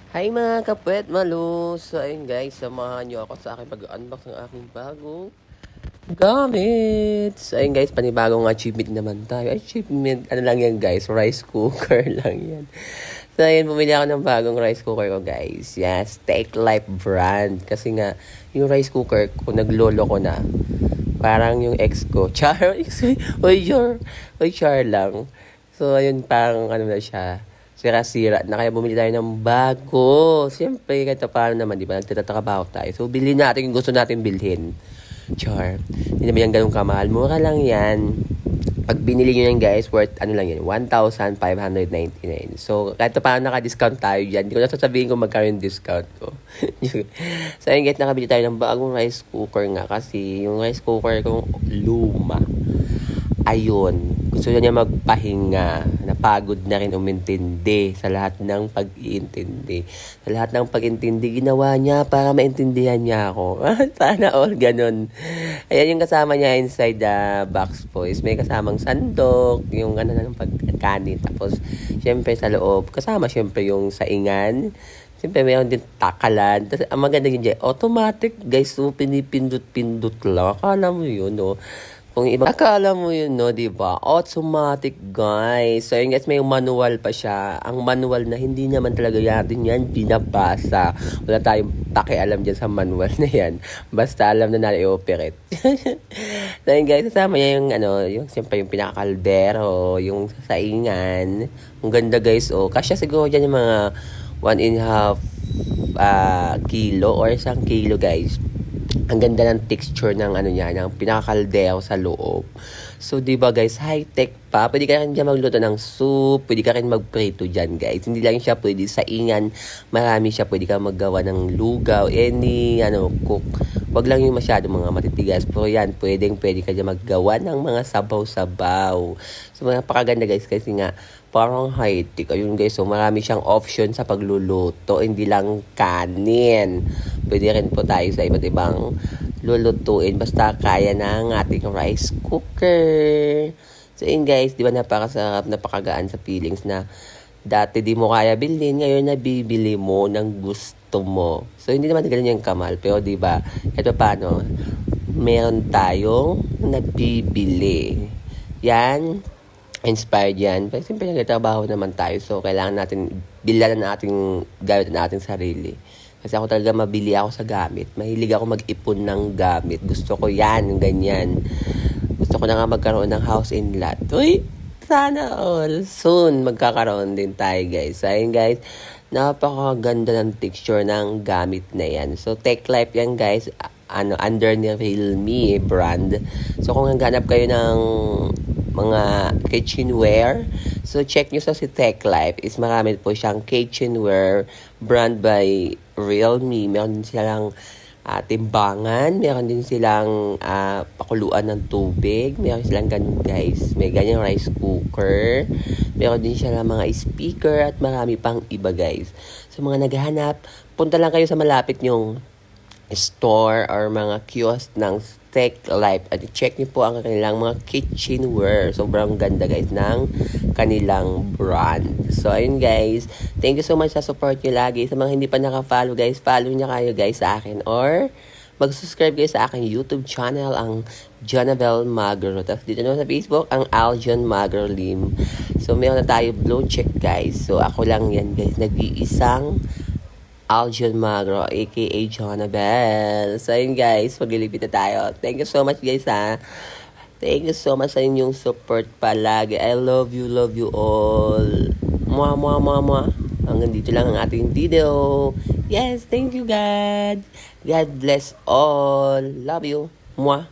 Hi mga kapwet malus! So ayun guys, samahan nyo ako sa aking pag-unbox ng aking bagong gamit. So ayun guys, panibagong achievement naman tayo. Achievement, ano lang yan guys, rice cooker lang yan. So ayun, bumili ako ng bagong rice cooker ko guys. Yes, Take Life brand. Kasi nga, yung rice cooker ko, naglolo ko na. Parang yung ex ko. Char, oy, char lang. So ayun, parang ano na siya, sira-sira na, kaya bumili tayo ng bago. Siyempre, kahit paano naman, di ba? Nagtatrabaho tayo. So, bilhin natin yung gusto natin bilhin. Char. Hindi naman yan ganun kamahal. Mura lang yan. Pag binili nyo yan, guys, worth, ano lang yan, 1,599. So, kahit paano naka-discount tayo dyan. Hindi ko na sasabihin kung magkano yung discount ko. So, ayun, guys, nakabili tayo ng bagong rice cooker nga. Kasi, yung rice cooker kong luma, ayun, gusto niya magpahinga. Napagod na rin umintindi sa lahat ng pag-iintindi. Sa lahat ng pag-intindi, ginawa niya para maintindihan niya ako. Sana all ganun. Ayan yung kasama niya inside the box po is may kasamang sandok, yung ano ng pagkanin. Tapos, syempre sa loob, kasama syempre yung saingan. Siyempre, mayroon din takalan. Tapos, ang maganda yun dyan, automatic, guys. So, pinipindot-pindot lang. Akala mo yun, no? Kung iba, akala mo yun, no, di ba? Automatic, guys. So, yun, guys, may manual pa siya. Ang manual na hindi naman talaga natin yan binabasa. Wala tayong pakialam dyan sa manual na yan. Basta alam na natin i-operate. So, yun, guys, kasama niya yung, ano, yung, siyempre, yung pinakakaldero, yung saingan. Ang ganda, guys, oh. Kasya siguro dyan yung mga 1.5 kilo or 1 kilo, guys. Ang ganda ng texture ng ano niya, ng pinakakaldero sa loob. So, di ba guys, high-tech pa. Pwede ka rin dyan magluto ng soup. Pwede ka rin magprito dyan, guys. Hindi lang siya pwede sa ingan. Marami siya. Pwede ka maggawa ng lugaw. Any, cook. Wag lang yung masyado mga matitigas. Pero yan, pwede ka dyan maggawa ng mga sabaw-sabaw. So, napakaganda guys. Kasi nga, parang high-tech. Ayun guys, so marami siyang option sa pagluluto. Hindi lang kanin. Pwede rin po tayo sa iba't ibang lulutuin. Basta kaya ng ating rice cooker. So yun guys, di ba napakasarap, napakagaan sa feelings na dati di mo kaya bilhin, ngayon nabibili mo ng gusto mo. So hindi naman ganun yung kamal. Pero di ba, ito paano, meron tayong nabibili. Yan, inspired yan. Pero siyempre nagtatrabaho naman tayo. So, kailangan natin bilan na nating gamit nating sarili. Kasi ako talaga mabili ako sa gamit. Mahilig ako mag-ipon ng gamit. Gusto ko yan, ganyan. Gusto ko na nga magkaroon ng house in lot. Uy, sana all. Soon, magkakaroon din tayo, guys. So, ayun, guys. Napakaganda ng texture ng gamit na yan. So, Take Life yan, guys. Under ni Realme brand. So, kung naghanap kayo ng mga kitchenware, so check nyo sa si Take Life. Is marami po siyang kitchenware brand by Realme. Meron din silang timbangan, meron din silang pakuluan ng tubig, meron silang ganun guys, may ganyang rice cooker, meron din silang mga speaker at marami pang iba guys. So mga naghahanap, punta lang kayo sa malapit nyong store or mga kiosk ng Take Life at check niyo po ang kanilang mga kitchenware. Sobrang ganda guys ng kanilang brand. So ayun guys, thank you so much sa support niyo lagi. Sa mga hindi pa naka-follow guys, follow niyo kayo guys sa akin or mag-subscribe kayo sa aking YouTube channel, ang Jonabel Magro. Tapos dito naman sa Facebook, ang Aljon Magro Lim. So meron na tayo blue check guys. So ako lang yan guys, nag-iisang Aljon Magro, aka Jonabel. So, ayun guys, maglilipit na tayo. Thank you so much guys ha. Thank you so much sa inyong support palagi. I love you all. Mwah. Hanggang dito lang ang ating video. Yes, thank you God. God bless all. Love you. Mwah.